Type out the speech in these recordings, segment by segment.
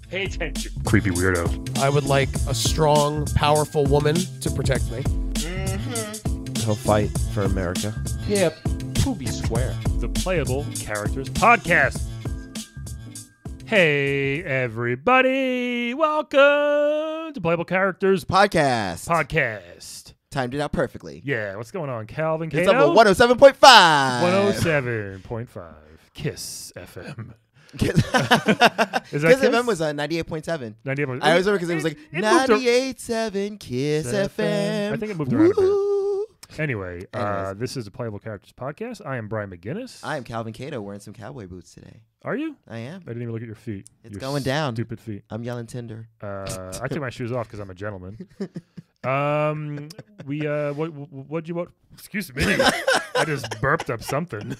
Pay attention. Creepy weirdo. I would like a strong, powerful woman to protect me. He'll fight for America. Yeah, Poopy Square. The Playable Characters Podcast. Hey, everybody. Welcome to Playable Characters Podcast. Timed it out perfectly. Yeah, what's going on, Calvin? It's Cato? up at 107.5. 107.5. Kiss FM. Kiss Is that Kiss? FM was 98.7. 98.7. I always remember because it was like It moved 98.7 Kiss FM. I think it moved around a bit. Woo-hoo. Anyway, this is the Playable Characters Podcast. I am Brian McGinnis. I am Calvin Cato wearing some cowboy boots today. Are you? I am. I didn't even look at your feet. It's Your going down. Stupid feet. I'm yelling Tinder. I took my shoes off because I'm a gentleman. What'd you want? Excuse me. I just burped up something.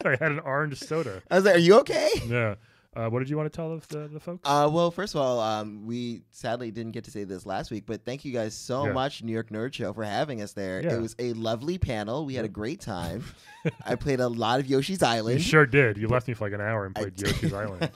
I had an orange soda. I was like, are you okay? Yeah. What did you want to tell the folks? Well, first of all, we sadly didn't get to say this last week, but thank you guys so much, New York Nerd Show, for having us there. Yeah. It was a lovely panel. We had a great time. I played a lot of Yoshi's Island. You sure did. You left me for like an hour and played Yoshi's Island.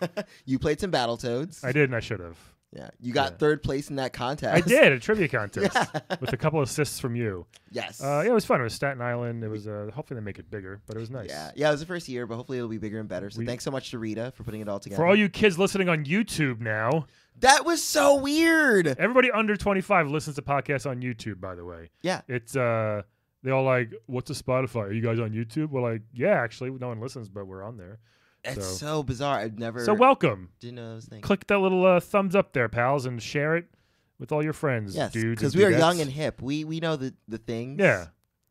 You played some Battletoads. I did, and I should have. Yeah, you got third place in that contest. I did, a trivia contest with a couple assists from you. Yes. Yeah, it was fun. It was Staten Island. It was hopefully they make it bigger, but it was nice. Yeah, it was the first year, but hopefully it'll be bigger and better. So thanks so much to Rita for putting it all together. For all you kids listening on YouTube now. That was so weird. Everybody under 25 listens to podcasts on YouTube, by the way. Yeah. It's they all like, what's a Spotify? Are you guys on YouTube? We're like, yeah, actually, no one listens, but we're on there. It's so bizarre. I've never. So welcome. Didn't know those things. Click that little thumbs up there, pals, and share it with all your friends. Yes, dudes. because we are young and hip. We know the things. Yeah.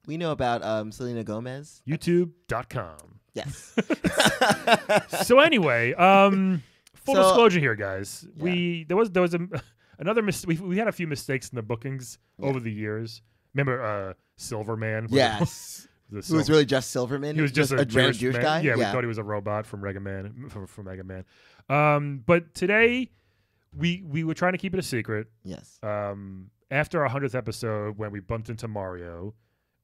We know about Selena Gomez. YouTube.com. Yes. So anyway, full disclosure here, guys. Yeah. There was another mistake. We had a few mistakes in the bookings over the years. Remember Silverman? Yes. Who was really just Silverman? He was just a random Jewish guy? Yeah, we thought he was a robot from Mega Man. But today, we were trying to keep it a secret. Yes. After our 100th episode, when we bumped into Mario,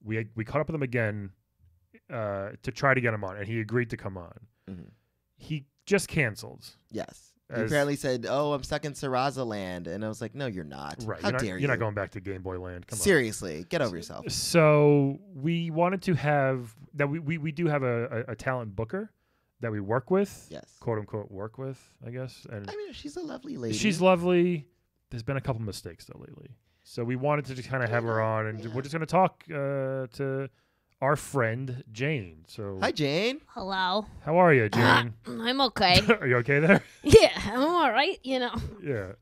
we caught up with him again to try to get him on, and he agreed to come on. Mm-hmm. He just canceled. Yes. He apparently said, "Oh, I'm stuck in Sarraza Land," and I was like, "No, you're not. Right? How dare you? You're not going back to Game Boy Land. Come on. Seriously, get over yourself." So we wanted to have that. We do have a talent booker that we work with. Yes. Quote unquote work with, I guess. And I mean, she's a lovely lady. she's lovely. There's been a couple mistakes though lately, so we wanted to just kind of have her on, and we're just going to talk to our friend Jane. So hi, Jane. Hello. How are you, Jane? I'm okay. Are you okay there? Yeah, I'm all right. You know, Yeah.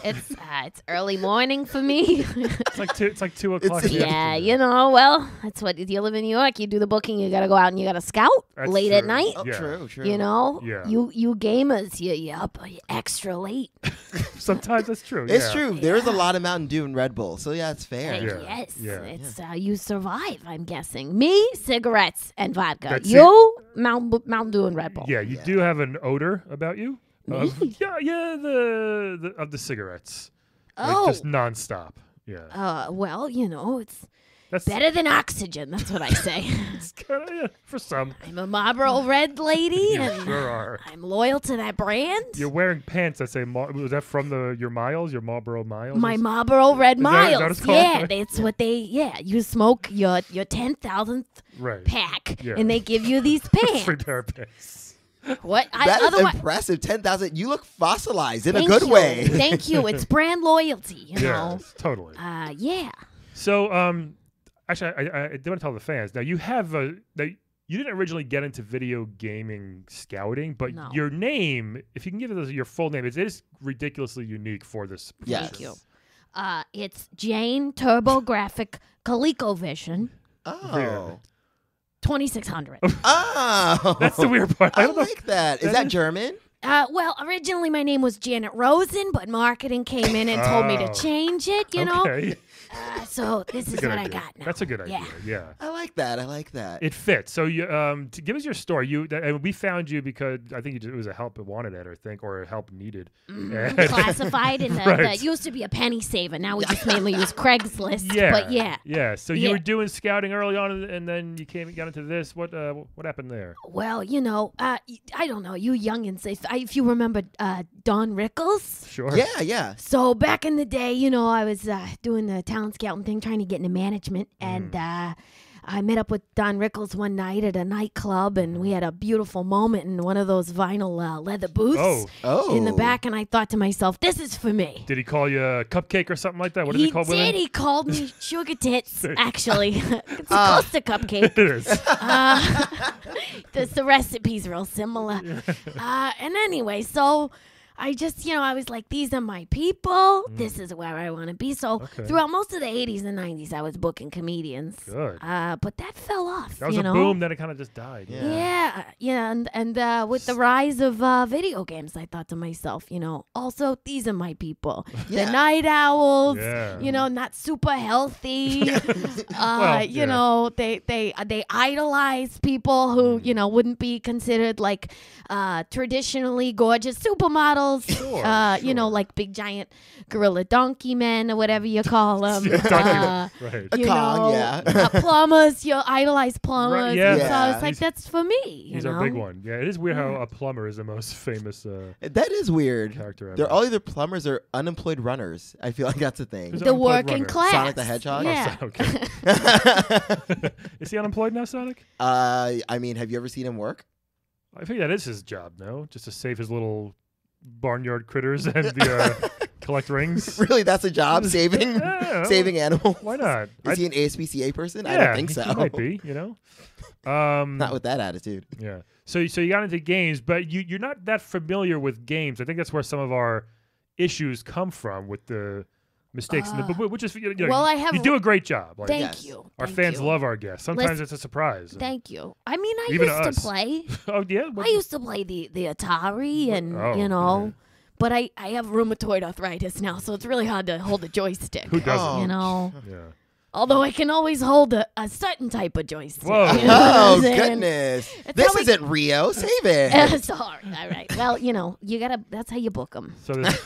it's early morning for me. It's like 2 o'clock. in the Yeah, afternoon. you know. Well, that's what you live in New York. You do the booking. You got to go out and you got to scout That's late at true. night. Oh, Yeah. true. You know, Yeah. you gamers, you up extra late. Sometimes that's true. It's yeah. true. There is a lot of Mountain Dew and Red Bull, so yeah, it's fair. Yeah. Yes, Yeah. it's you survive. I'm guessing. Me, cigarettes and vodka. That's You, Mountain Dew and Red Bull. Yeah, you do have an odor about you. Me? The of the cigarettes. Oh. Like just nonstop. Yeah. Well, you know, it's That's better than oxygen. That's what I say. It's kind of for some. I'm a Marlboro Red lady, You and sure are. I'm loyal to that brand. You're wearing pants that say was that from your miles, your Marlboro miles? My Marlboro Red Is that what Miles. it's called? Yeah, that's what they. Yeah, you smoke your 10,000th right. pack, Yeah. and they give you these Free pants. pair of pants. What? That is Otherwise, impressive. 10,000. You look fossilized in a thank good you. way. Thank you. It's brand loyalty. You Yeah, know. totally. Yeah. So, actually, I do want to tell the fans now. You have you didn't originally get into video gaming scouting, but No. your name, if you can give it your full name, it is ridiculously unique for this. Yes. Thank you. It's Jane TurboGrafx ColecoVision Oh. Really? 2600. Oh. That's the weird part. I don't know if- like that. Is that German? Well, originally my name was Janet Rosen, but marketing came in and told me to Oh. change it, you know? Okay. So this is That's a good what idea. I got now. That's a good idea. Yeah. I like that. I like that. It fits. So you to give us your story. And we found you because I think it was a help wanted ad, I think, or a help needed. And- Classified in the, Right. the used to be a penny saver. Now we just mainly use Craigslist. Yeah. But yeah. Yeah. So you Yeah. were doing scouting early on, and then you got into this. What happened there? Well, you know, I don't know. You youngins, if you remember Don Rickles. Sure. Yeah. So back in the day, I was doing the talent scouting thing, trying to get into management, and I met up with Don Rickles one night at a nightclub, and we had a beautiful moment in one of those vinyl leather booths in the back, and I thought to myself, this is for me. Did he call you a cupcake or something like that? What did he call women? He called me sugar tits, actually. It's close to cupcake. It is. The recipe's real similar. And anyway, so I just, I was like, these are my people. This is where I want to be. So throughout most of the 80s and 90s, I was booking comedians. Good. But that fell off. That was a boom, then it kind of just died. Yeah. And with the rise of video games, I thought to myself, also, these are my people. Yeah. The night owls, Yeah. not super healthy. They idolize people who, wouldn't be considered like traditionally gorgeous supermodels. Sure. Like big giant gorilla donkey men or whatever you call them. Right. A Kong, plumbers, you idolize plumbers. Right, yeah. So I was Yeah. like, that's for me. He's our big one. Yeah, it is weird how a plumber is the most famous That is weird. character ever. They're all either plumbers or unemployed runners. I feel like that's a thing. Who's The unemployed working runner? class. Sonic the Hedgehog? Yeah. Okay. Is he unemployed now, Sonic? I mean, have you ever seen him work? I think that is his job, no? Just to save his little barnyard critters and collect rings. Really, that's a job, saving Yeah, saving animals. Why not? Is he an ASPCA person? Yeah, I don't think so. He might be, Not with that attitude. Yeah. So you got into games, but you're not that familiar with games. I think that's where some of our issues come from with the mistakes in the book, which is Well, I have- you do a great job. Like, Thank Yes. you. our Thank fans you. love our guests. Sometimes it's a surprise. Thank you. I mean, I Even used us. to play. Oh yeah. I used to play the Atari, and Oh, yeah. but I have rheumatoid arthritis now, so it's really hard to hold a joystick. Who doesn't? Oh. Yeah. Although I can always hold a certain type of joystick. Whoa. You know what Oh, I'm saying? goodness. It's This how we- isn't Rio. Save it. Sorry. All right. Well, you gotta. That's how you book them. So there's,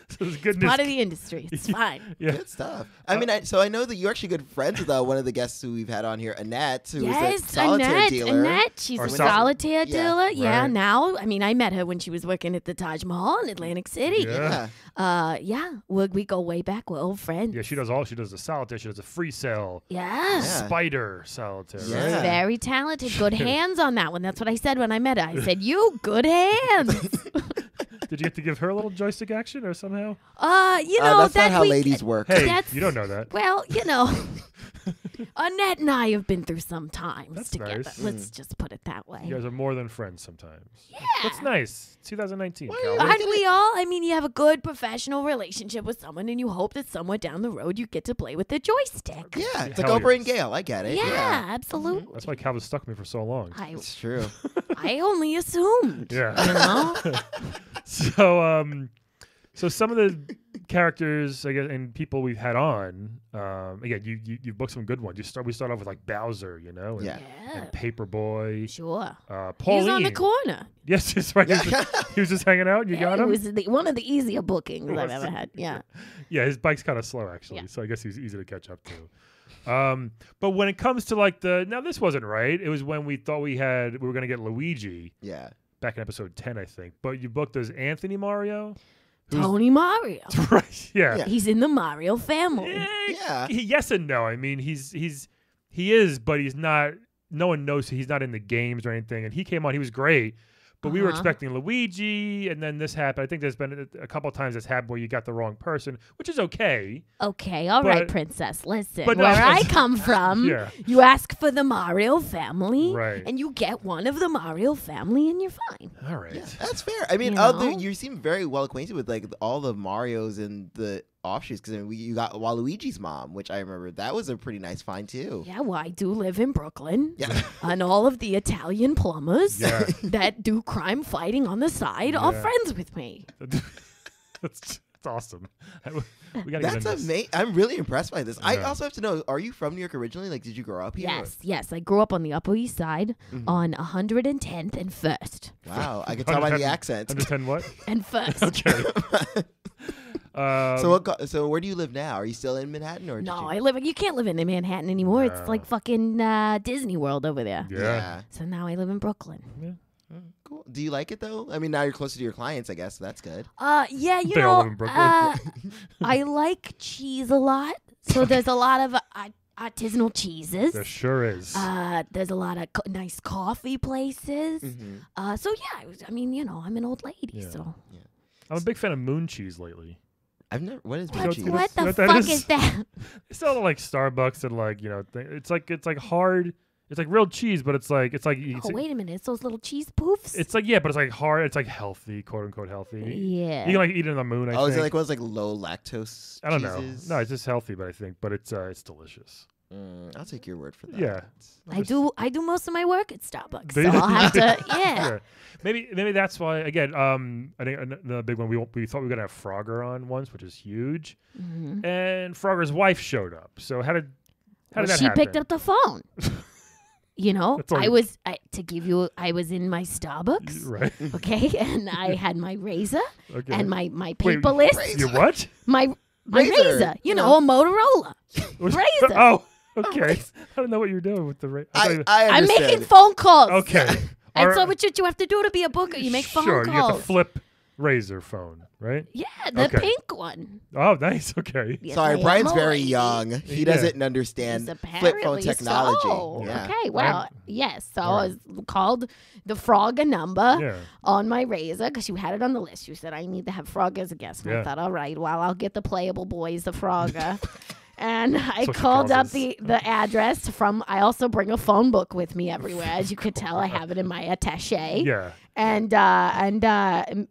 so there's good news. Part of the industry. It's fine. Yeah. Good stuff. I mean, I know that you're actually good friends with one of the guests who we've had on here, Annette, who is Yes, a solitaire Annette. dealer. Annette. She's Or a sol- solitaire Yeah. dealer. Yeah. Right. Now, I mean, I met her when she was working at the Taj Mahal in Atlantic City. Yeah. Yeah. We go way back. We're old friends. Yeah, she does all. She does the solitaire. She does a free cell, Yes. Yeah. spider solitaire. Yeah. Right? Very talented. Good hands on that one. That's what I said when I met her. I said, "You good hands." Did you get to give her a little joystick action or somehow? That's not how ladies work. Hey, That's- you don't know that. Well, Annette and I have been through some times That's together. nice. Let's just put it that way. You guys are more than friends sometimes. Yeah. That's nice. 2019. Well, Calvin. I- Aren't we all? I mean, you have a good professional relationship with someone, and you hope that somewhere down the road you get to play with the joystick. Yeah, it's like Hell Oprah yes. and Gail. I get it. Yeah, absolutely. That's why Calvin stuck me for so long. It's true. I only assumed. Yeah. You know? So some of the characters, I guess, and people we've had on, again, you booked some good ones. We start off with like Bowser, and, Yeah. and Paperboy, Sure. Pauline. He's on the corner. Yes, that's right. He was just hanging out. And you got It him. was one of the easier bookings I've Was ever it? had. Yeah. Yeah, his bike's kind of slow actually, Yeah. so I guess he's easy to catch up to. But when it comes to like now this wasn't right. It was when we thought we were gonna get Luigi Yeah. back in episode 10, I think. But you booked as Anthony Mario. Who's- Tony Mario. Right. Yeah. Yeah. He's in the Mario family. Yeah. Yes and no. I mean, he is, but he's not. No one knows he's not in the games or anything. And he came on. He was great. But we were expecting Luigi, and then this happened. I think there's been a couple of times this happened where you got the wrong person, which is okay. Okay, all right, But- princess. Listen, but no, where I that's- come from, Yeah. you ask for the Mario family, Right. and you get one of the Mario family, and you're fine. All right. Yeah, that's fair. I mean, You know? you seem very well acquainted with like all the Marios and the offshoots because you got Waluigi's mom, which I remember that was a pretty nice find too. Yeah, well, I do live in Brooklyn, Yeah. and all of the Italian plumbers Yeah. that do crime fighting on the side are Yeah. friends with me. That's awesome. We gotta That's get in this. amazing. I'm really impressed by this. I Yeah. also have to know: are you from New York originally? Like, did you grow up here? Yes. I grew up on the Upper East Side on 110th and First. Wow, I can tell by the 110 accent. 110 what? And First. Okay. So where do you live now? Are you still in Manhattan or? No, did you... you can't live in Manhattan anymore. It's No. like fucking Disney World over there. Yeah. So now I live in Brooklyn. Yeah. Do you like it though? I mean, now you're closer to your clients, I guess. So that's good. Yeah, you They all live know, in Brooklyn. I like cheese a lot. So there's a lot of artisanal cheeses. There sure is. There's a lot of nice coffee places. So yeah, I mean, you know, I'm an old lady, Yeah. so. I'm a big fan of moon cheese lately. I've never. What is know moon cheese? What You know the what that fuck is? is that? They sell it at like Starbucks and like, you know, it's like hard. It's like real cheese, but it's like Oh, wait a minute. It's those little cheese poofs? it's like but it's like hard. It's like healthy, quote unquote healthy. Yeah. You can like eat it on the moon. I Oh, think. is it like one of those like low lactose? I don't know. cheeses? No, it's just healthy, but I think, but it's delicious. I'll take your word for that. Yeah. I do most of my work at Starbucks, Do so you? I'll have to, yeah. Maybe that's why. Again, I think another big one. We thought we were gonna have Frogger on once, which is huge, and Frogger's wife showed up. So how did that She happen? picked up the phone. You know, That's all I you- was in my Starbucks, Right. okay, and I had my razor Okay. and my Wait, paper list, You what? my Razor, razor, you know, a Motorola. Razor. Oh, okay. I don't know what you're doing with the razor. I I'm understand. making phone calls. Okay. And All so right. what you have to do to be a booker, you make phone Sure, calls. you have to flip razor phone, right? Yeah, the Okay. pink one. Oh, nice. Okay. Yes, Sorry, I am Brian's a very lady. young. He Yeah. doesn't understand He's flip phone apparently technology. so. Yeah. Okay, well, yes. So I was called the Frogger number Yeah. on my razor because you had it on the list. You said, I need to have Frogger as a guest. And Yeah. I thought, all right, well, I'll get the playable boys, the Frogger. And I what she called calls up us. the address from, I also bring a phone book with me everywhere. As you could tell, I have it in my attache. Yeah. And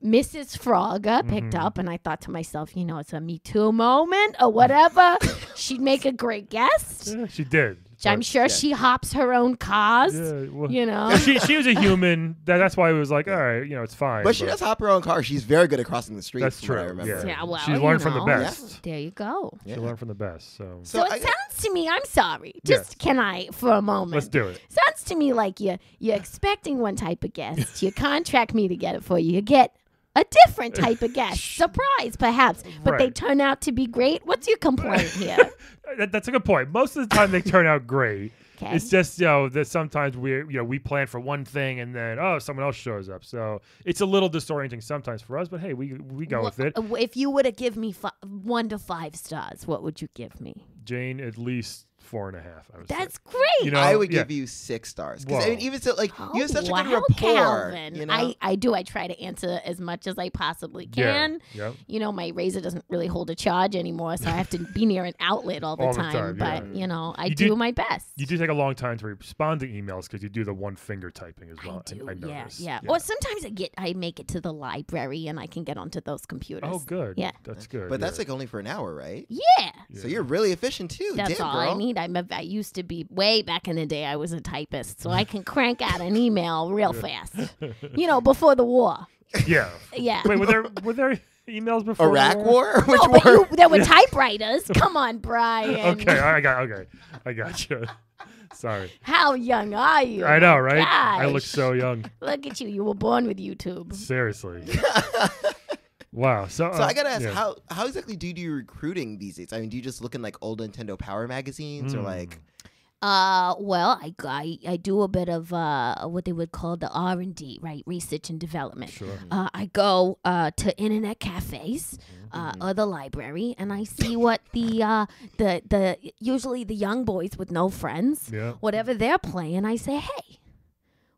Mrs. Frogger picked Mm-hmm. up, and I thought to myself, you know, it's a Me Too moment or whatever. She'd make a great guest. Yeah, she did. I'm sure she hops her own cars. Yeah, well, You know, she was a human. That's why it was like, all right, you know, it's fine. But she does hop her own car. She's very good at crossing the streets. That's from what I true. remember. Yeah. Yeah, well, She you learned from the know. best. there you go. She learned from the best. So So it sounds to me, I'm sorry. Just Yes. can I, for a moment? let's do it. Sounds to me like you're expecting one type of guest. You contract me to get it for you. You get a different type of guest. Surprise, perhaps. But they Right. turn out to be great. What's your complaint here? That's a good point. Most of the time they turn out great. Okay. It's just that sometimes we plan for one thing and then someone else shows up. So it's a little disorienting sometimes for us. But hey, we go with it. If you were to give me 1 to 5 stars, what would you give me? Jane, at least 4.5. I would say. That's great. You know, I would yeah. give you 6 stars. Because I Whoa. mean, even so, like you have such a good wow, rapport. Calvin. You know? I do. I try to answer as much as I possibly can. Yeah. Yep. You know, my razor doesn't really hold a charge anymore, so I have to be near an outlet all the All the time. time, yeah. But, you know, I You do do- my best. You do take a long time to respond to emails because you do the one finger typing as well. I do, I yeah, notice. yeah. Or sometimes I make it to the library and I can get onto those computers. Oh, good. Yeah. That's good. But that's yeah. like only for an hour, right? Yeah. So you're really efficient too. That's Damn, all girl. I need. I used to be way back in the day. I was a typist, so I can crank out an email real fast. You know, before the war. Yeah. Yeah. Wait, were there emails before the Iraq war? Which No, but war? there were typewriters. Come on, Brian. Okay, I got you. Sorry. How young are you? I know, My right? I look gosh. so young. Look at you. You were born with YouTube. Seriously. Wow. So So I gotta ask, yeah. how exactly do you do your recruiting these days? I mean, do you just look in like old Nintendo Power magazines or like? Well, I do a bit of what they would call the R&D, right? Research and development. Sure. I go to internet cafes or the library, and I see what the usually the young boys with no friends, Yeah. whatever they're playing. I say, hey,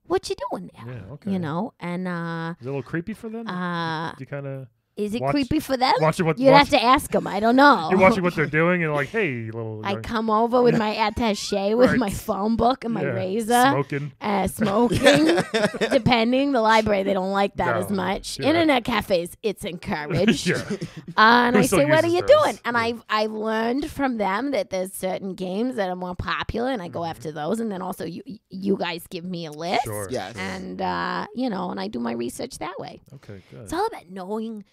what you doing there? Yeah. Okay. You know, and Is it a little creepy for them? Do you kind of is it Watch- creepy for them? watching what- You'd watch- have to ask them. I don't know. you're watching what they're doing and like, hey, little. I young- come over with my attaché, with Right. my phone book and my yeah, razor. smoking. Smoking, depending. The library, they don't like that No. as much. Yeah. Internet cafes, it's encouraged. Yeah. And Who I still say, what are uses you those? doing? And I've learned from them that there's certain games that are more popular, and I go after those. And then also you guys give me a list. Sure. Yes. And, you know, and I do my research that way. Okay. Good. It's all about knowing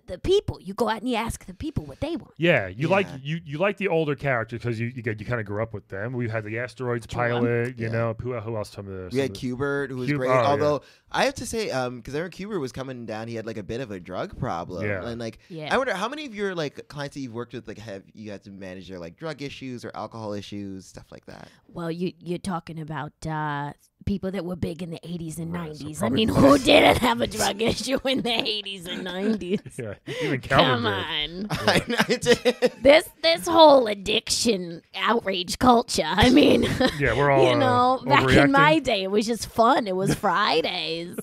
the people. You go out and you ask the people what they want. Yeah, you like Yeah. you like the older characters because you kind of grew up with them. We had the asteroids Sure. pilot, you Yeah. know. Who else? Some of the We had Kubert, who was Cube- great. oh, yeah. Although I have to say, because I remember Kubert was coming down, he had like a bit of a drug problem. Yeah. And like, Yeah. I wonder how many of your like clients that you've worked with, like, have you had to manage their like drug issues or alcohol issues, stuff like that? Well, you're talking about people that were big in the 80s and Right, so 90s. I probably mean, who didn't have a drug issue in the 80s and 90s? Yeah, even Calvin Come did. on. I know, it did. This whole addiction outrage culture. I mean, Yeah, we're all you know, back in overreacting. my day, it was just fun. It was Fridays.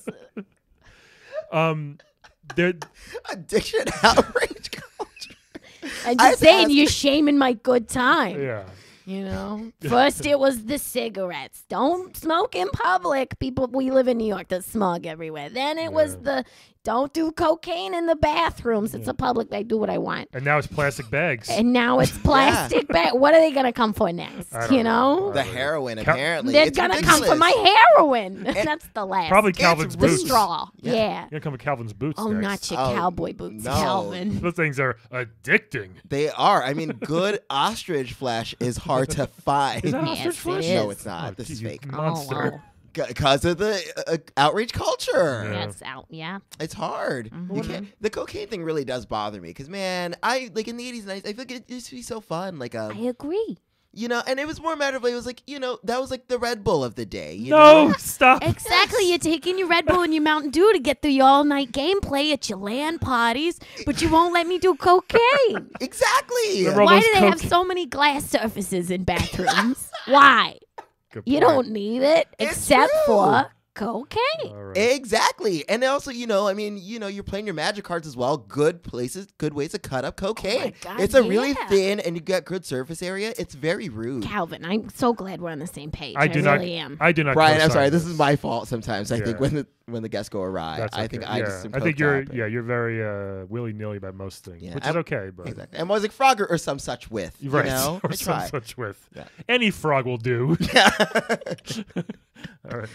There, Addiction outrage culture. I'm I just had to saying, ask- you're shaming my good time. yeah. You know, first it was the cigarettes. Don't smoke in public. People, we live in New York. There's smog everywhere. Then it was the don't do cocaine in the bathrooms. It's a public. I do what I want. And now it's plastic bags. And now it's plastic bag. What are they gonna come for next? I don't You know, The heroin, Cal- apparently. they're It's gonna ridiculous. come for my heroin. That's the last. Probably Calvin's the the boots. straw. Yeah. Yeah. You're gonna come with Calvin's boots. Oh, next. not your Oh, cowboy boots, no. Calvin. Those things are addicting. They are. I mean, good ostrich flesh is hard to find. Is that Yes, ostrich it flesh? is. No, it's not. Oh, This is geez, you fake. monster. Oh, Because of the outrage culture. Yeah. that's out. Yeah. It's hard. Mm-hmm. You can't, the cocaine thing really does bother me because, man, I like in the 80s and 90s, I feel like it used to be so fun. Like, I agree. you know, and it was more a matter of like, it was like, you know, that was like the Red Bull of the day. You No, know? stop. Exactly. You're taking your Red Bull and your Mountain Dew to get through your all-night gameplay at your LAN parties, but you won't let me do cocaine. Exactly. Remember all Why those do they have coke- so many glass surfaces in bathrooms? Why? Good You point. don't need it It's except true. for cocaine. All right. Exactly. And also, you know, I mean, you know, you're playing your magic cards as well. Good places, good ways to cut up cocaine. God, it's a really yeah. thin and you got good surface area. It's very rude. Calvin, I'm so glad we're on the same page. I do not. really am. I do not. Brian, I'm co-sign sorry. This is my fault sometimes. I think Yeah. when the guests go awry. That's I okay. think I yeah. just am I think coked you're. up. Yeah, you're very willy nilly about most things, Yeah, which is I'm- okay. But Exactly. I'm always like Frogger or some such with. Right. You know? or I some try. such with. Yeah. Any frog will do. Yeah. All right.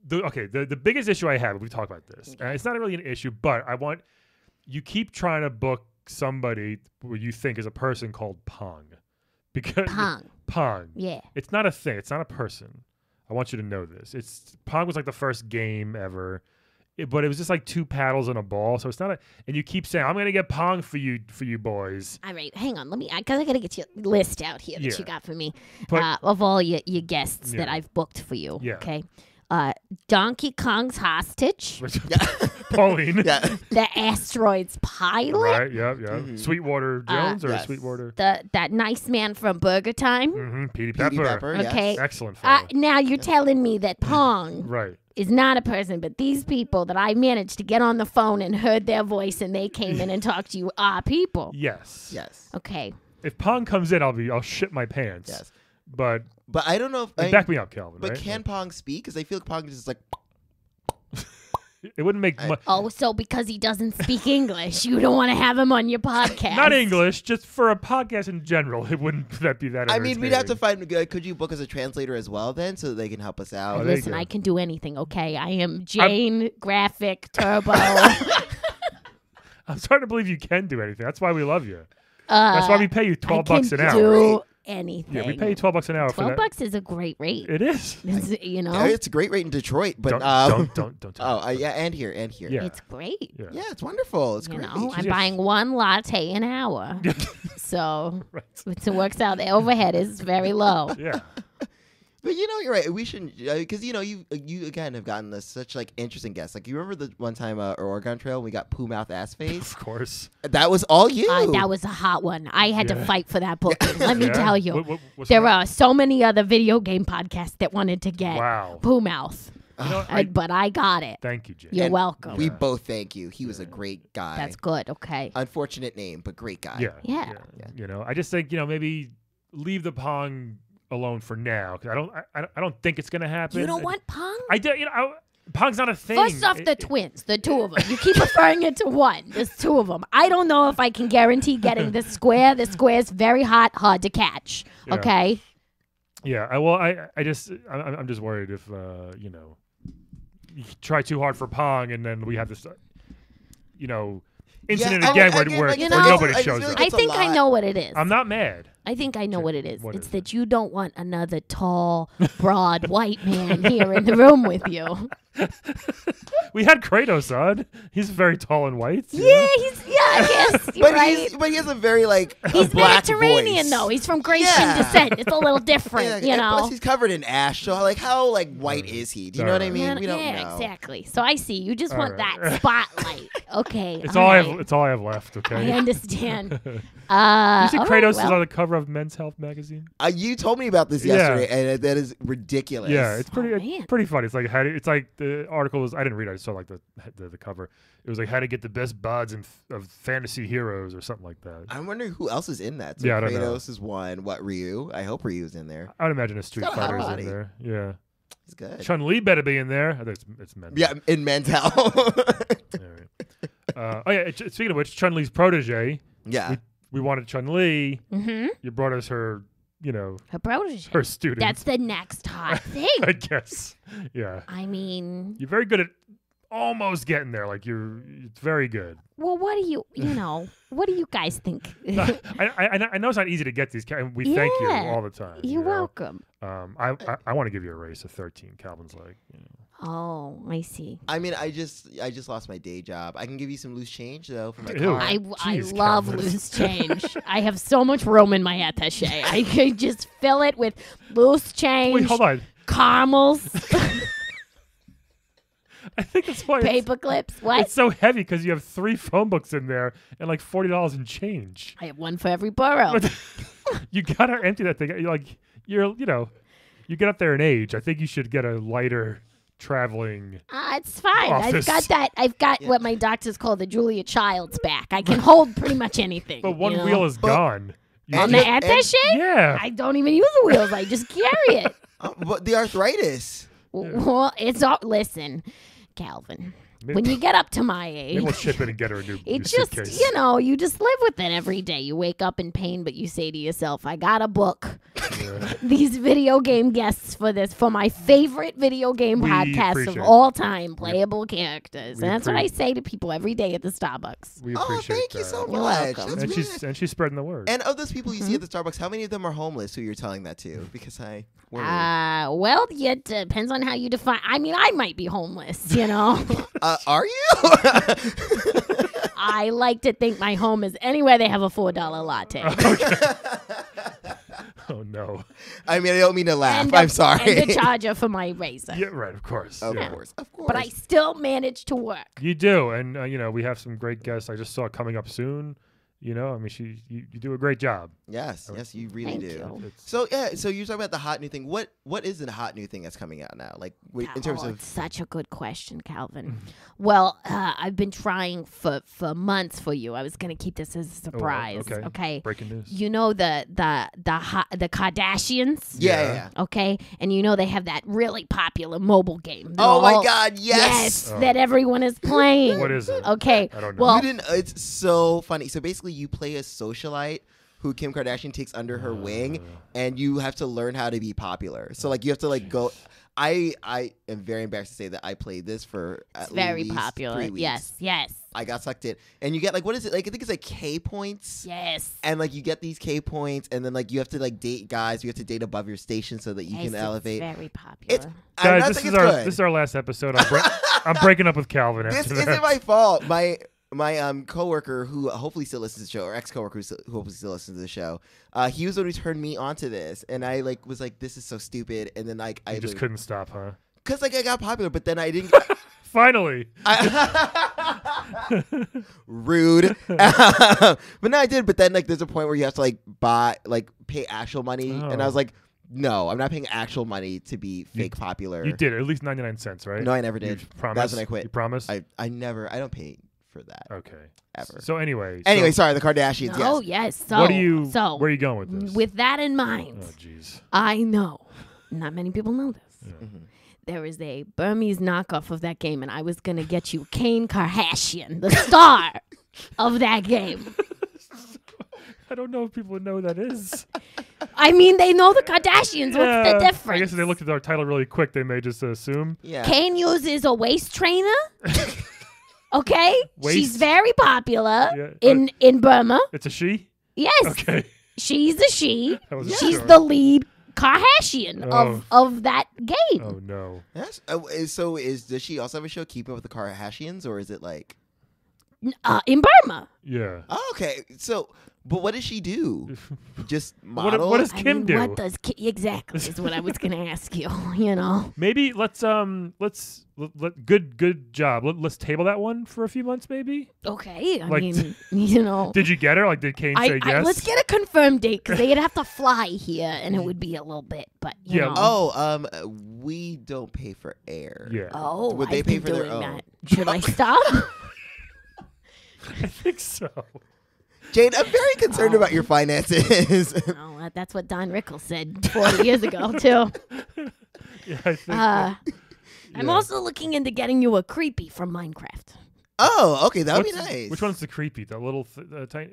The biggest issue I have, we talk about this. It's not really an issue, but I want you keep trying to book somebody who you think is a person called Pong, because Pong. Pong. Yeah. It's not a thing. It's not a person. I want you to know this. It's Pong was like the first game ever, but it was just like two paddles and a ball. So it's not a. And you keep saying, "I'm gonna get Pong for you boys." All right, hang on. Let me, because I got to get your list out here that Yeah. you got for me But- of all your guests that Yeah. I've booked for you. Yeah. Okay. Donkey Kong's hostage, Pauline. Yeah. the asteroid's pilot, Right. Yep. Yep. Mhm. Sweetwater Jones or yes. Sweetwater. that nice man from Burger Time. Mm-hmm. Petey Petey Pepper. Pepper, yes. Okay. Excellent fellow. Now you're telling me that Pong Right. is not a person, but these people that I managed to get on the phone and heard their voice and they came in and talked to you are people. Yes. Yes. Okay. If Pong comes in, I'll shit my pants. Yes. But But I don't know if back me up, Calvin. But right? can Pong speak? Because I feel like Pong is just like. It wouldn't make much. Oh, so because he doesn't speak English, you don't want to have him on your podcast? Not English, just for a podcast in general. It wouldn't that be that. I mean, we'd have to entertaining. find. Could you book as a translator as well then, so they can help us out? Oh, there you Listen, go. I can do anything. Okay, I am Jane Graphic Turbo. I'm starting to believe you can do anything. That's why we love you. That's why we pay you $12 an I hour. can do anything. Yeah, we pay you $12 an hour for that. $12 is a great rate. It is. You know, Yeah, it's a great rate in Detroit, but Don't tell me. yeah, and here. Yeah. it's great. Yeah. Yeah, it's wonderful. It's You great. know, I'm Yes. buying one latte an hour, so Right. it works out. The overhead is very low. Yeah. But you know, you're right. We shouldn't, because you know, you again have gotten us such like interesting guests. Like you remember the one time Oregon Trail we got Pooh Mouth Ass Face. Of course. That was all you. That was a hot one. I had to Yeah. fight for that booking. Let me Yeah? tell you. What's There wrong? are so many other video game podcasts that wanted to get Wow. Pooh Mouth, You know, but I got it. thank you, Jay. You're And welcome. We both thank you. He was a great guy. That's good. Okay. Unfortunate name, but great guy. Yeah. Yeah. You know, I just think maybe leave the Pong alone for now because I don't think it's gonna happen. You don't want Pong? I do. Pong's not a thing. First off, the twins, the two of them. You keep referring it to one. There's two of them. I don't know if I can guarantee getting the square. The square's very hard to catch. Yeah. Okay. Yeah. I'm just worried if you try too hard for Pong and then we have this incident Yeah, again I where get, where, like, where you know, nobody I just shows feel up. like I it's a think I lot. know what it is. I'm not mad. I think I know what it is. What It's is that you don't want another tall, broad white man here in the room with you. We had Kratos on. He's very tall and white. you Yeah, know? he's guess you're right. But he has a very like He's black Mediterranean voice. though. He's from Grecian Yeah. descent. It's a little different, Yeah, you and know. plus he's covered in ash, so like how like white is he? Do you know what I mean? We don't yeah, know. exactly. So I see. You just All want right. that spotlight. Okay. It's all I right. have. It's all I have left. I Okay. understand. You see all Kratos right, is well, on the cover of Men's Health magazine. You told me about this Yeah. yesterday, and that is ridiculous. Yeah, it's pretty. man. It's pretty funny. It's like it's like the article was. I didn't read it. I saw like the cover. It was like how to get the best buds of fantasy heroes or something like that. I'm wondering who else is in that. So Yeah, I don't know. Kratos is one. What, Ryu? I hope Ryu's in there. I'd imagine a Street got a hot Fighter's body. in there. Yeah. He's good. Chun Li better be in there. I think it's men. Yeah, in Men's Health. All right. Oh yeah. Speaking of which, Chun Li's protege. yeah. We wanted Chun Li. Mm-hmm. You brought us her. You know, Her protege. her student. That's the next hot thing. I guess. Yeah. I mean, You're very good at almost getting there. Like it's very good. well, what do you what do you guys think? I know it's not easy to get these. We thank you Yeah. all the time. You're you know? welcome. I want to give you a raise of 13. Calvin's like, you know. Oh, I see. I mean, I just lost my day job. I can give you some loose change though for my Ew. car. I Jeez, love Calvin. loose change. I have so much room in my attaché. I could just fill it with loose change, Wait, hold on. caramels, I think that's why paper clips. What? it's so heavy because you have 3 phone books in there and like $40 in change. I have one for every borough. You gotta empty that thing. You get up there in age. I think you should get a lighter traveling. It's fine. Office. I've got what my doctors call the Julia Child's back. I can hold pretty much anything. But one you know? wheel is gone. You on And the it- attaché. yeah. I don't even use the wheels. I just carry it. But the arthritis. Well, it's all. Listen, Calvin. Maybe- When you get up to my Maybe age, we'll ship it and get her a new it just, suitcase. you just live with it every day. You wake up in pain, but you say to yourself, I got to book Yeah. these video game guests for my favorite video game We podcast of appreciate all time, Playable Characters. we And that's what I appreciate- say to people every day at the Starbucks. We Oh, appreciate thank you that. so You're much. welcome. That's And really she's spreading the word. And of those people you see Mm-hmm. at the Starbucks, how many of them are homeless who you're telling that to? Because I worry. Well, it depends on how you define. I mean, I might be homeless, you know. Are you? I like to think my home is anywhere they have a $4 latte. Oh no. I mean, I don't mean to laugh. And I'm sorry. And the charger for my razor. Yeah, right. Of course. Of yeah. course, of course. But I still manage to work. You do, and we have some great guests. I just saw coming up soon. I mean, you do a great job. yes, you really Thank do. you. It's, So so you're talking about the hot new thing. What is the hot new thing that's coming out now? Like in terms It's of such a good question, Calvin. Well, I've been trying for months for you. I was going to keep this as a surprise. okay. Okay. breaking news. You know the Kardashians. yeah. Okay, and they have that really popular mobile game. They're Oh my all- God, yes. Oh. that everyone is playing. What is it? Okay, I don't know. well, You didn't. It's so funny. So basically, you play a socialite who Kim Kardashian takes under her wing, and you have to learn how to be popular. So like you have to like go. I am very embarrassed to say that I played this for at very least popular. 3 weeks. Yes. I got sucked in, and you get like what is it like? I think it's like K points. Yes. And like you get these K points, and then like you have to like date guys. You have to date above your station so that you Yes, can it's elevate. very popular. It's I'm Guys, not this saying is it's our good. this is our last episode. I'm breaking up with Calvin. This after isn't that. my fault. My coworker who hopefully still listens to the show, or ex-coworker who hopefully still listens to the show, he was the one who turned me onto this, and I like was like, this is so stupid, and then like I You just couldn't stop, huh? because like I got popular, but then I didn't. Finally. Rude. But no, I did. But then like there's a point where you have to like pay actual money, and I was Oh. like, no, I'm not paying actual money to be fake popular. You did at least 99 cents, right? No, I never did. You promise? That's when I quit. You promise? I don't pay for that Okay. ever. So anyway. Anyway, so sorry, the Kardashians. Oh yes. yes. So what do you? So where are you going with this? with that in mind, Oh, jeez. I know not many people know this. Yeah. There is a Burmese knockoff of that game, and I was gonna get you Kane Kardashian, the star of that game. I don't know if people know who that is. I mean, they know the Kardashians. What's the difference? I guess if they looked at our title really quick, they may just assume. Yeah. Kane uses a waist trainer. Okay, Waist? she's very popular Yeah. in Burma. It's a she? Yes, Okay. she's a she. I wasn't She's sure. the lead Kardashian Oh. of that game. Oh, no. Yes. Does she also have a show Keeping Up with the Kardashians, or is it like In Burma. Yeah. Oh, okay. So, but what does she do? Just model? What does I Kim mean, do? what does exactly is what I was going to ask you. You know. Maybe let's good job. Let's table that one for a few months, maybe. Okay. I Like, mean, you know. Did you get her? Like, did Cait say yes? Let's get a confirmed date because they'd have to fly here, and it would be a little bit. But you Yeah. know. Oh, we don't pay for air. Yeah. Oh, Would they I've pay been for their doing own? that. Should I stop? I think so. Jane, I'm very concerned about your finances. Oh, that's what Don Rickles said 40 years ago too. Yeah, I think. I'm Yeah. also looking into getting you a creepy from Minecraft. Oh, okay, that would be What's- nice. Which one's the creepy? The little tiny.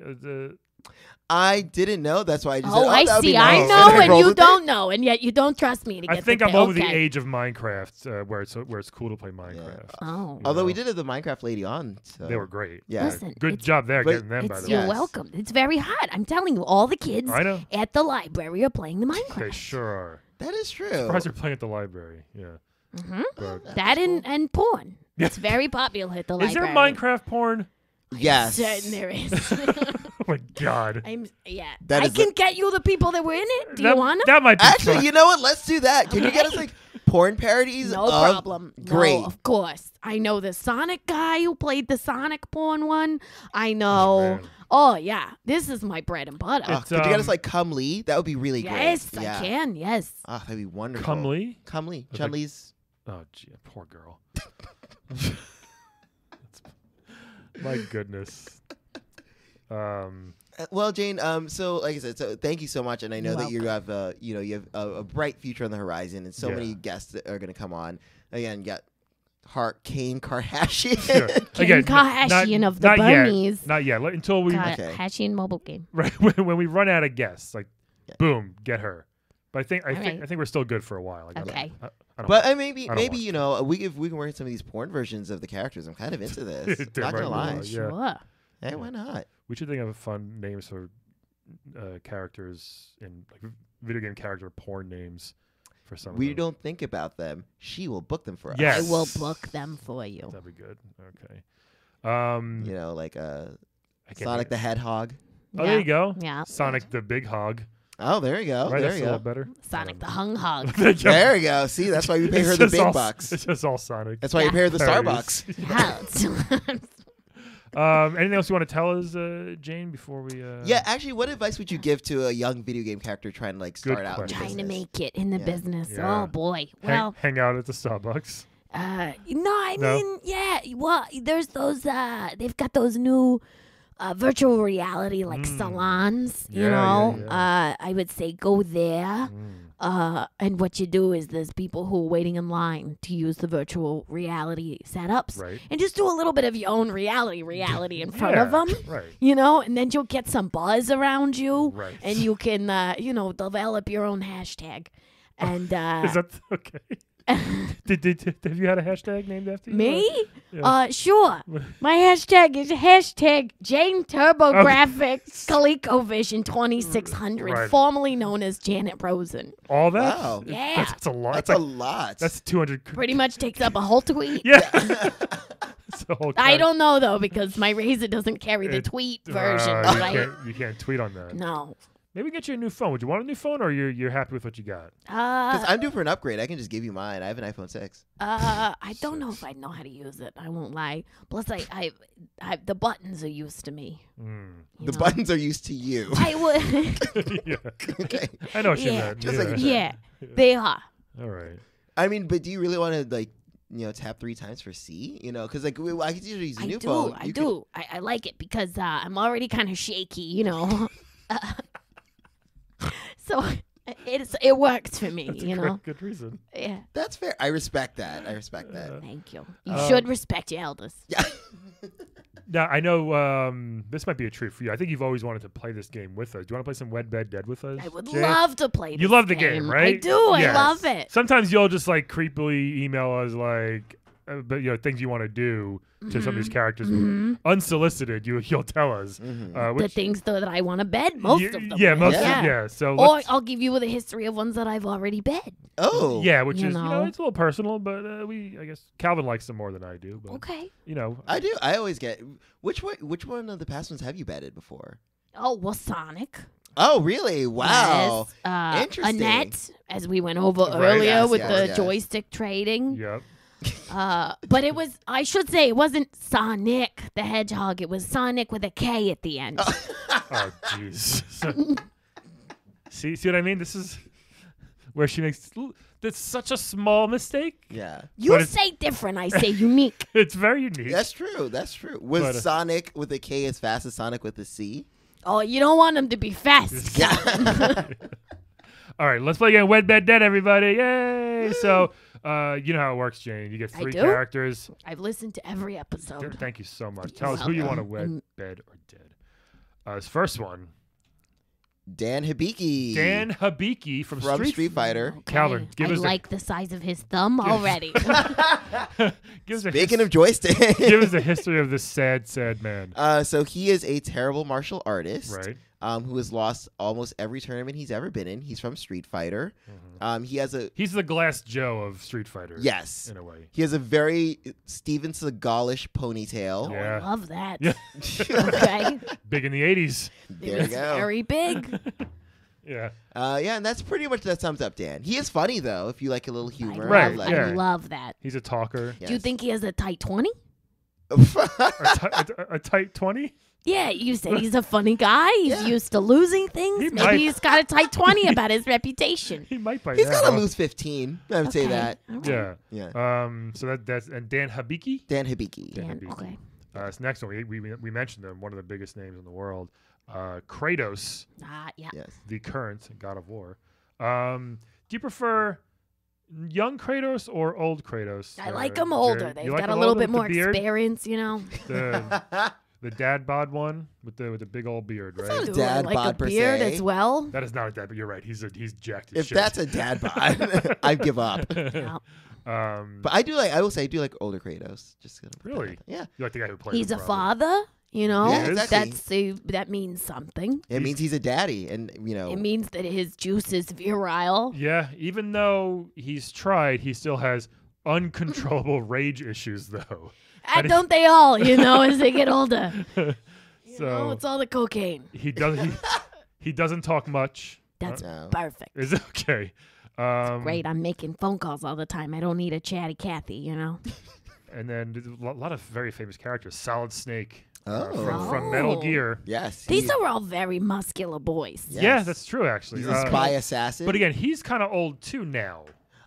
I didn't know. That's why I just Oh, said, I that would be see. nice. I know, I and rolled you with it. don't know, and yet you don't trust me to get I think the I'm pill. over the Okay. age of Minecraft, where it's cool to play Minecraft. Oh, Although we know? did have the Minecraft lady on. So. They were great. Yeah. listen, Good it's, job there but getting them. By It's the you're way, Yes. welcome. It's very hot. I'm telling you, all the kids I know. at the library are playing the Minecraft. They sure are. That is true. Surprised they're playing at the library. Yeah. Mhm. But That and porn. Yeah. It's very popular at the is there library. Minecraft porn? Yes. Certain there is. Oh my god. Yeah. That I is can get you the people that were in it. Do that, you want them? That might be Actually, fun. you know what? Let's do that. Can you get us Okay. like porn parodies? No of- problem. Great. No, of course. I know the Sonic guy who played the Sonic porn one. I know. man. Oh, yeah. This is my bread and butter. Oh, It's, could you get us um, like Cum Lee? That would be really yes, great. Yeah. I can. Yes. Oh, that'd be wonderful. Cum Lee? Cum Lee. That's Chun like- Li's. Oh, gee, poor girl. My goodness. Well, Jane. So, like I said, so thank you so much, and I know You're that you have, you have a bright future on the horizon, and so Yeah. many guests that are going to come on. Again, you got Kane Kardashian. Sure. Kim Kardashian of the not Burmese. Yet. Not yet. Until we Kardashian mobile game. right when we run out of guests, like boom, get her. But I think we're still good for a while. Like, Okay. I don't But know. maybe I don't maybe want you know if we can work some of these porn versions of the characters. I'm kind of into this. Damn Not gonna right we lie. are. Yeah. Sure. Hey, why not? We should think of fun names for characters in like video game character porn names for some. We of them. don't think about them. She will book them for us. Yes. I will book them for you. That'd be good. Okay. You know, like I can't Sonic the Hedgehog. Oh, there you go. Yeah. Sonic the Big Hog. Oh, there you go. Right, There that's you a little go. better. Sonic the Hung Hog. There you go. See, that's why we pay her It's the just big all- bucks. It's just all Sonic. That's why you pay her the Parodies. Starbucks. Yeah. Anything else you want to tell us, Jane, before we? Yeah, actually, what advice would you give to a young video game character trying to like start Good out in the question. Trying to business? make it in the Yeah. business. Yeah. Oh boy. hang, Well, hang out at the Starbucks. no, I No? mean, yeah. Well, there's those. They've got those new virtual reality like salons. You Yeah, know, yeah. I would say go there. And what you do is there's people who are waiting in line to use the virtual reality setups, Right. and just do a little bit of your own reality in front of Yeah, them. Right. You know, and then you'll get some buzz around you, Right. and you can, develop your own hashtag. And Is that okay? Have you had a hashtag named after you? me? Yeah. Sure. My hashtag is hashtag Jane TurboGrafx ColecoVision 2600, Right. formerly known as Janet Rosen. All that? Wow. Yeah. That's a lot. That's That's a lot. That's 200. Pretty much takes up a whole tweet. Yeah. It's a whole I kind- don't know though because my Razor doesn't carry the It- tweet version, you right? You can't tweet on that. No. Maybe get you a new phone. Would you want a new phone, or you're happy with what you got? Because I'm due for an upgrade. I can just give you mine. I have an iPhone 6. I don't know if I know how to use it. I won't lie. Plus, I the buttons are used to me. you The know. buttons are used to you. I would. Yeah. Okay. I know what you Yeah. meant. Just yeah. like- Yeah, they are. All right. I mean, but do you really want to like, tap 3 times for C? Because like I could usually use a I new do. phone. I You could- do. I like it because I'm already kind of shaky, you know. So it works for me, That's a you know. good reason. Yeah. That's fair. I respect that. I respect that. Thank you. You should respect your elders. Yeah. Now I know this might be a treat for you. I think you've always wanted to play this game with us. Do you want to play some Wed Bed Dead with us? I would Jay? love to play this You love the game, right? I do. Yes. I love it. Sometimes you'll just like creepily email us like, but things you want to do to some of these characters, unsolicited. You'll tell us The things that I want to bed, most of them. Yeah, with. So Or I'll give you the history of ones that I've already bed. Oh. yeah, which You is know. it's a little personal, but I guess Calvin likes them more than I do. But, Okay. I do. I always get which one of the past ones have you bedded before? Oh, well, Sonic. Oh, really? Wow. Yes. Interesting. Annette, as we went over Right, earlier yes, with yes, the yes. joystick trading. Yep. But it was, I should say, it wasn't Sonic the Hedgehog. It was Sonic with a K at the end. Oh, jeez. see what I mean? This is where she makes that's such a small mistake. Yeah. You say different. I say unique. It's very unique. That's true. That's true. Was But, Sonic with a K as fast as Sonic with a C? Oh, you don't want him to be fast. All right, let's play again. Wed, Bed, Dead, everybody. Yay. So, you know how it works, Jane. You get I 3 do. characters. I've listened to every episode. Thank you so much. Tell us who you want to wed, bed, or dead. This first one, Dan Hibiki. Dan Hibiki from Street Fighter. Okay. Calvin, give I us like the size of his thumb already. give us a Speaking of joystick. give us a history of this sad, sad man. So he is a terrible martial artist. Right. Who has lost almost every tournament he's ever been in. He's from Street Fighter. He's the Glass Joe of Street Fighter. Yes. In a way. He has a very Steven Seagal-ish ponytail. Yeah. I love that. Yeah. Okay. Big in the 80s. There you It's go. very big. Yeah. And that's pretty much that sums up Dan. He is funny though, if you like a little humor. Right, Like- yeah. I love that. He's a talker. Yes. Do you think he has a tight 20? A tight 20? Yeah, you said he's a funny guy. He's Yeah. used to losing things. He Maybe might. he's got a tight 20 about his reputation. He might by He's now. got to lose 15. I would say Okay. that. All right. Yeah. Yeah. So that's and Dan Hibiki. Dan Hibiki. Dan Dan, Hibiki. okay. This next one we mentioned him, one of the biggest names in the world. Kratos, Yeah. Yes. the current God of War. Do you prefer young Kratos or old Kratos? I like them older. Jared? They've You like got a them little older bit with the more beard? experience, you know. The dad bod one with the big old beard, right? not a Ooh, dad I like bod a per beard se. as well. That is not a dad, but you're right. He's jacked as If shit. that's a dad bod, I'd give up. Yeah. But I will say I do like older Kratos. Just gonna put that Really? out there. Yeah. You like the guy who plays He's him, a probably. father, you know. Yeah, exactly. That means something. It means he's a daddy, and It means that his juice is virile. Yeah, even though he's tried, he still has uncontrollable rage issues, though. And don't they all, as they get older? So It's all the cocaine. he doesn't talk much. That's No. perfect. Is it okay? Great. I'm making phone calls all the time. I don't need a chatty Cathy, And then there's a lot of very famous characters. Solid Snake from Oh. Metal Gear. Yes. These are all very muscular boys. Yes. Yeah, that's true actually. He's a spy assassin. But again, he's kind of old too now,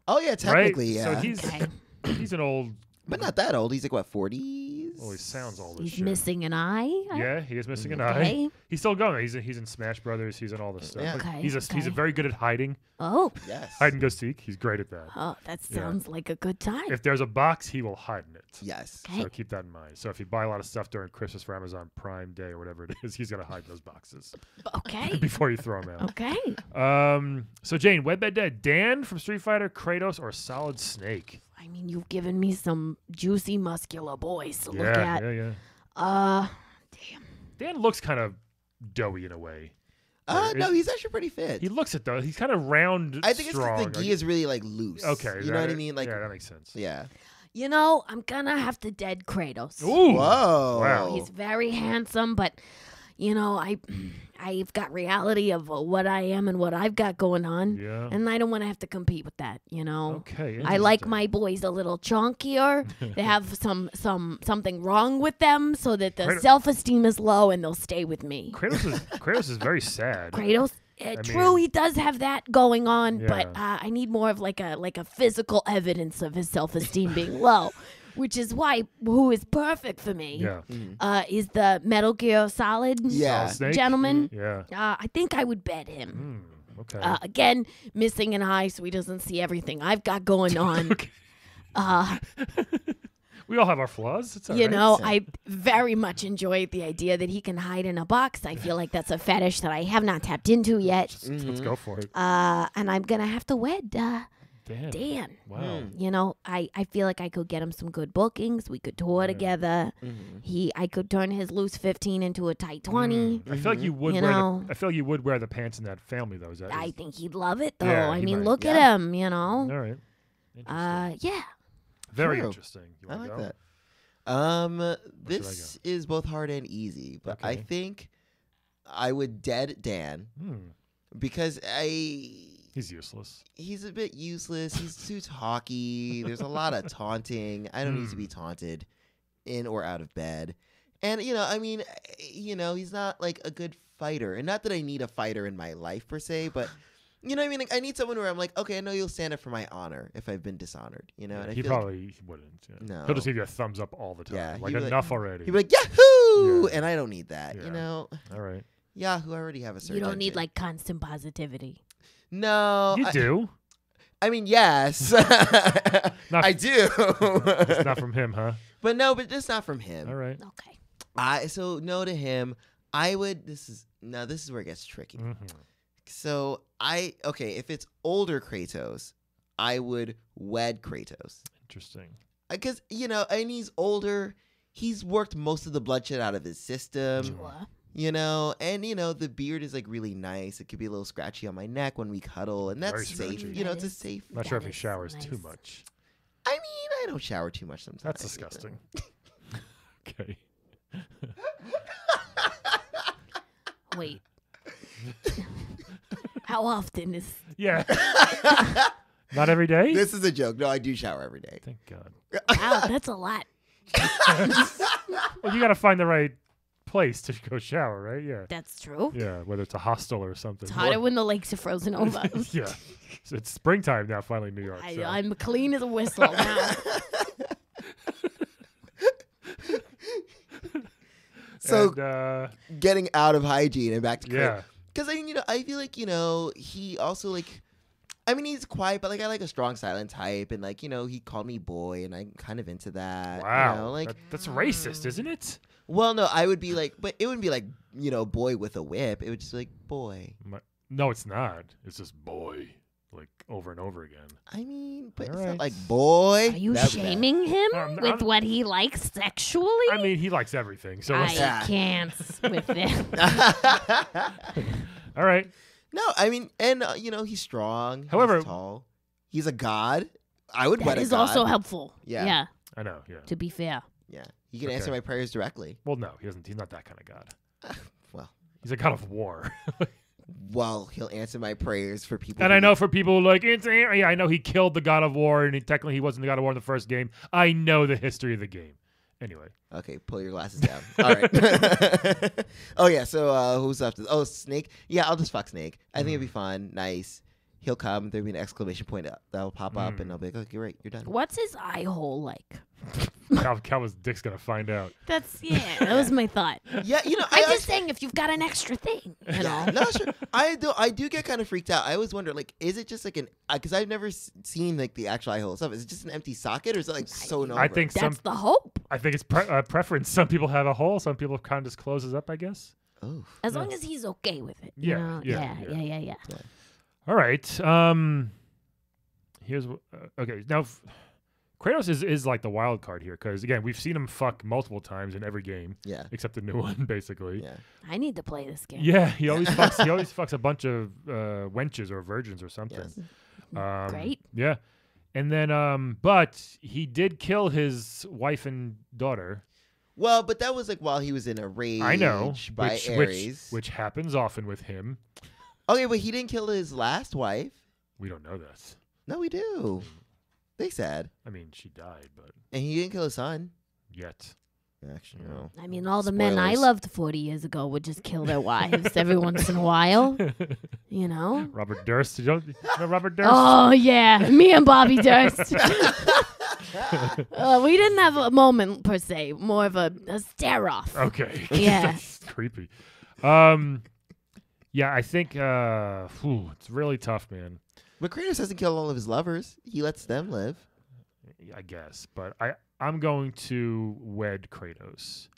oh yeah, technically, right? yeah. So he's Okay. he's an old. but not that old. He's like what, 40s? Oh, he sounds old as He's shit. missing an eye. Yeah, he is missing an Okay. eye. He's still going. He's in Smash Brothers. He's in all this stuff. Yeah. Like, Okay, he's okay. very good at hiding. Oh. Yes. Hide and go seek. He's great at that. Oh, that Yeah. sounds like a good time. If there's a box, he will hide in it. Yes. Okay. So keep that in mind. So if you buy a lot of stuff during Christmas for Amazon Prime Day or whatever it is, he's gonna hide those boxes Okay. before you throw them out. Okay. So Jane, Wed, Bed, Dead, Dan from Street Fighter, Kratos, or Solid Snake? I mean, you've given me some juicy, muscular boys to look Yeah, at. yeah. Damn. Dan looks kind of doughy in a way. No, he's actually pretty fit. He looks it though. He's kind of round. I think strong. it's because the gi is really like loose. Okay, You know what I mean? Like, yeah, that makes sense. yeah. I'm gonna have to dead Kratos. Ooh, Whoa. Wow. He's very handsome, but I've got reality of what I am and what I've got going on, Yeah. and I don't want to have to compete with that. Okay. I like interesting. my boys a little chunkier. They have something wrong with them, so that the Kratos- self-esteem is low, and they'll stay with me. Kratos is very sad. Kratos. True, mean- he does have that going on, but Yeah. I need more of like a physical evidence of his self-esteem being low, which is why who is perfect for me Yeah. is the Metal Gear Solid Yeah. Solid Snake? gentleman. Yeah. I think I would bet him. Okay. Again, missing an eye so he doesn't see everything I've got going on. Okay. We all have our flaws. It's all You right. know, I very much enjoy the idea that he can hide in a box. I feel like that's a fetish that I have not tapped into yet. Let's go for it. And I'm gonna have to wed Dan Dan. Wow. You know, I feel like I could get him some good bookings. We could tour together. I could turn his loose 15 into a tight 20. I feel like you would You wear know. I feel like you would wear the pants in that family though. Is that I think he'd love it, though. Yeah, I he mean, might. look at Yeah. him, you know. all right? Interesting. Yeah. Very True. interesting. You I wanna like go? that. should I This is both hard and easy, but I Okay. think I would dead Dan because He's useless. he's a bit useless. He's too talky. There's a lot of taunting. I don't need to be taunted in or out of bed. And, I mean, he's not like a good fighter. And not that I need a fighter in my life per se, but, you know what I mean? Like, I need someone where I'm like, okay, I know you'll stand up for my honor if I've been dishonored, And I He feel like probably wouldn't. Yeah. No. He'll just give you a thumbs up all the time. Yeah, Like he'd be enough already. he'd be like, Yahoo! Yeah. And I don't need that, Yeah. All right. Yahoo, I already have a search You don't need engine. like constant positivity. No. You do. I mean, yes. Not- I do. It's not from him, huh? But no, but just not from him. All right. Okay. So no to him. I would. This is where it gets tricky. So if it's older Kratos, I would wed Kratos Interesting. because and he's older. He's worked most of the bloodshed out of his system. Sure. And the beard is like really nice. It could be a little scratchy on my neck when we cuddle, and Very that's safe. scratchy. It's a safe. Not sure if That he is showers too nice. much. I mean, I don't shower too much sometimes. That's disgusting. Okay. Wait. How often is? Yeah. Not every day? This is a joke. No, I do shower every day. Thank God. Wow, that's a lot. Well, you got to find the right place to go shower, right? Yeah. That's true. Yeah, whether it's a hostel or something. It's harder when the lakes are frozen over. Yeah. So it's springtime now, finally, in New York. so. I'm clean as a whistle now. So And, getting out of hygiene and back to yeah. because I feel like he also like. I mean, he's quiet, but like I like a strong silent type, and like he called me boy, and I'm kind of into that. Wow. Like, that's racist, isn't it? well, no, I would be like, but it wouldn't be like boy with a whip. It would just be like boy. No, it's not. It's just boy, like over and over again. I mean, but All it's right. not like boy. Are you That'd be bad. shaming him I'm- with what he likes sexually? I mean, he likes everything. So I let's, Yeah. can't with it. all right. No, I mean, and he's strong. However- he's tall. He's a god. I would wed That a is god. also helpful. Yeah. Yeah, I know. Yeah. to be fair. Yeah, he can answer Okay. my prayers directly. Well, no, he doesn't. He's not that kind of god. Well, He's a god of war. he'll answer my prayers for people. And who- I know for people like, yeah, I know he killed the god of war, and technically he wasn't the god of war in the first game. I know the history of the game. Anyway. Okay, pull your glasses down. All right. Oh yeah. So who's up? Oh, Snake. Yeah, I'll just fuck Snake. I think it'd be fun. Nice. He'll come. There'll be an exclamation point that'll pop up, and I'll be like, "Okay, great, you're done." What's his eye hole like? Calvin's dick's gonna find out. That was my thought. Yeah, I'm just saying if you've got an extra thing, No, sure. I do get kind of freaked out. I always wonder, like, is it just like an? Because I've never seen like the actual eye hole itself. Is it just an empty socket, or is it like sewn over? I think That's the hope. I think it's preference. Some people have a hole. Some people kind of just closes up, I guess. Oh. As long as he's okay with it. you Yeah, know? yeah, yeah. All right. Here's okay. Now, Kratos is like the wild card here because again, we've seen him fuck multiple times in every game Yeah. except the new one, basically. Yeah. I need to play this game. Yeah, he always fucks. He always fucks a bunch of wenches or virgins or something. Yes. Great. Yeah, and then but he did kill his wife and daughter. Well, but that was like while he was in a rage. I know, by Ares. which happens often with him. Okay, but he didn't kill his last wife. We don't know this. No, we do. They said, I mean, she died, but and he didn't kill his son. yet. Actually, no. I mean, all the men I Spoilers. loved 40 years ago would just kill their wives every once in a while. You know? Robert Durst. You don't know Robert Durst? Oh, yeah. Me and Bobby Durst. We didn't have a moment, per se. More of a stare-off. Okay. Yeah. That's creepy. Yeah, I think it's really tough, man. But Kratos doesn't kill all of his lovers. He lets them live. I guess, but I'm going to wed Kratos.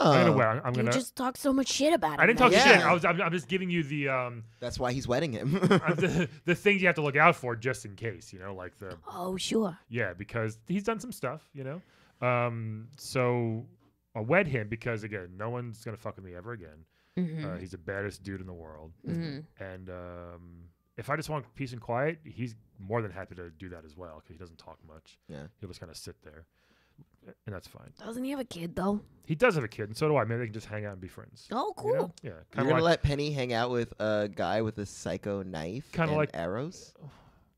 I'm You gonna. just talk so much shit about him. I didn't talk Yeah. shit. I'm just giving you the That's why he's wedding him. the things you have to look out for just in case. Like the Oh, sure. because he's done some stuff. So I'll wed him because again, no one's gonna fuck with me ever again. Mm-hmm. He's the baddest dude in the world, Mm-hmm. and if I just want peace and quiet, he's more than happy to do that as well because he doesn't talk much. Yeah. He'll just kind of sit there, and that's fine. Doesn't he have a kid though? He does have a kid, and so do I. Maybe they can just hang out and be friends. Oh, You cool. know? Yeah, You're kind gonna of like. let Penny hang out with a guy with a psycho knife Kinda and like- arrows?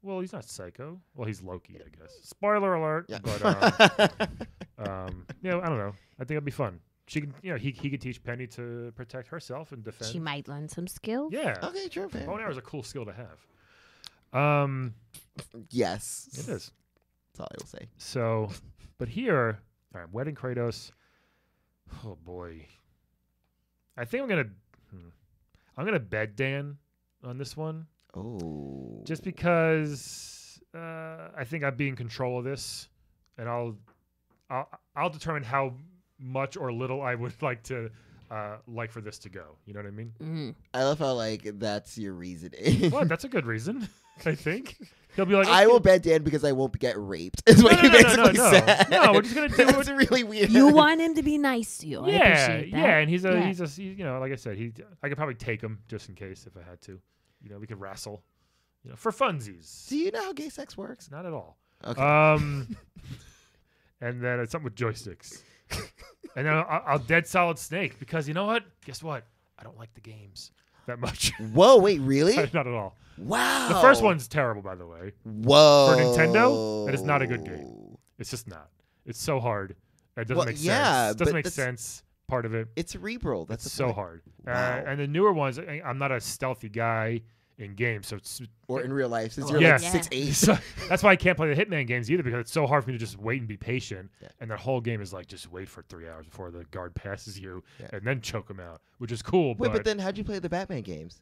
Well, he's not psycho. Well, he's Loki, I guess. Spoiler alert. Yeah. But I don't know. I think it'd be fun. She can, he could teach Penny to protect herself and defend. She might learn some skills. Yeah. Okay, true. Fair. Bow and arrow is a cool skill to have. Yes. It is. That's all I will say. So, but here, all right, wedding Kratos. Oh boy, I think I'm gonna bed Dan on this one, Oh. just because I think I'd be in control of this, and I'll determine how much or little I would like to like for this to go. You know what I mean? Mm-hmm. I love how that's your reasoning. Well, that's a good reason. I think he'll be like, I will bet Dan because I won't get raped. Is what you basically said. No, we're just gonna do. That's really weird. You want him to be nice to you. I Yeah, appreciate that. yeah, and he's Yeah. he's like I said, I could probably take him just in case if I had to. We could wrestle, for funsies. Do you know how gay sex works? Not at all. Okay. And then it's something with joysticks, and then I'll dead solid Snake because you know what? Guess what? I don't like the games that much. Whoa, wait, really? Not at all. Wow. The first one's terrible, by the way. Whoa. For Nintendo, that is not a good game. It's just not. It's so hard. It doesn't Well, make sense. yeah, It doesn't but make that's- sense. Part of it. It's cerebral. That's It's the so point. hard. Wow. And the newer ones, I'm not a stealthy guy in games, so it's Or in real life, since you're Yeah. like Yeah. 6'8". so that's why I can't play the Hitman games either because it's so hard for me to just wait and be patient. Yeah. And that whole game is like just wait for 3 hours before the guard passes you Yeah. and then choke him out, which is cool. Wait, but then how'd you play the Batman games?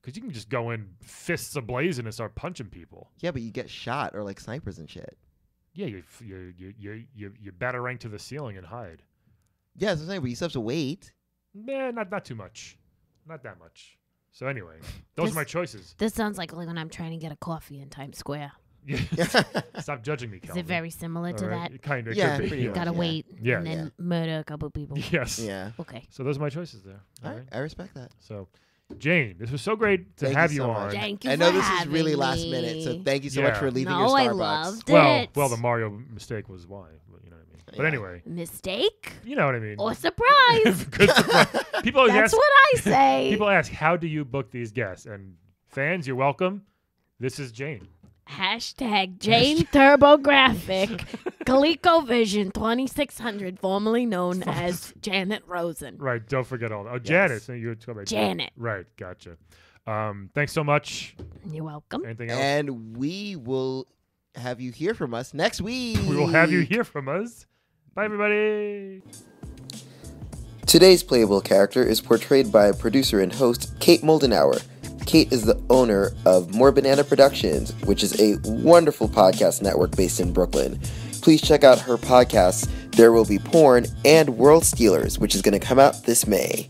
because you can just go in fists ablazing and start punching people. Yeah, but you get shot or like snipers and shit. Yeah, you batarang to the ceiling and hide. Yeah, that's what I'm saying, but you still have to wait. Nah, not too much, not that much. So anyway, those are my choices. This sounds like when I'm trying to get a coffee in Times Square. Yeah. Stop judging me, Is Calvin. it very similar to that? Kind of. Yeah, Could be. pretty Yeah. much. Gotta Yeah. wait Yeah. and then murder a couple people. Yes. Yeah. Okay. So those are my choices there. All right. I respect that. So, Jane, this was so great to Thank have you you so on. much. Thank you I know for this is having really me. last minute, so thank you so much Yeah. for leaving No, your I Starbucks. loved it. Well, the Mario mistake was why. But you know what I mean. But Yeah. anyway, Mistake you know what I mean. or surprise? Good surprise. People always That's ask. what I say. People ask, how do you book these guests? And fans, you're welcome. This is Jane. Hashtag Jane TurboGrafx, ColecoVision 2600, formerly known as Janet Rosen. Right. Don't forget all that. Oh, Janet. So you talking about Janet. Right. Gotcha. Thanks so much. You're welcome. Anything else? And we will have you hear from us next week. We will have you hear from us. Bye, everybody. Today's playable character is portrayed by producer and host Cait Moldenhauer. Cait is the owner of More Banana Productions, which is a wonderful podcast network based in Brooklyn. Please check out her podcasts, There Will Be Porn and World Stealers, which is going to come out this May.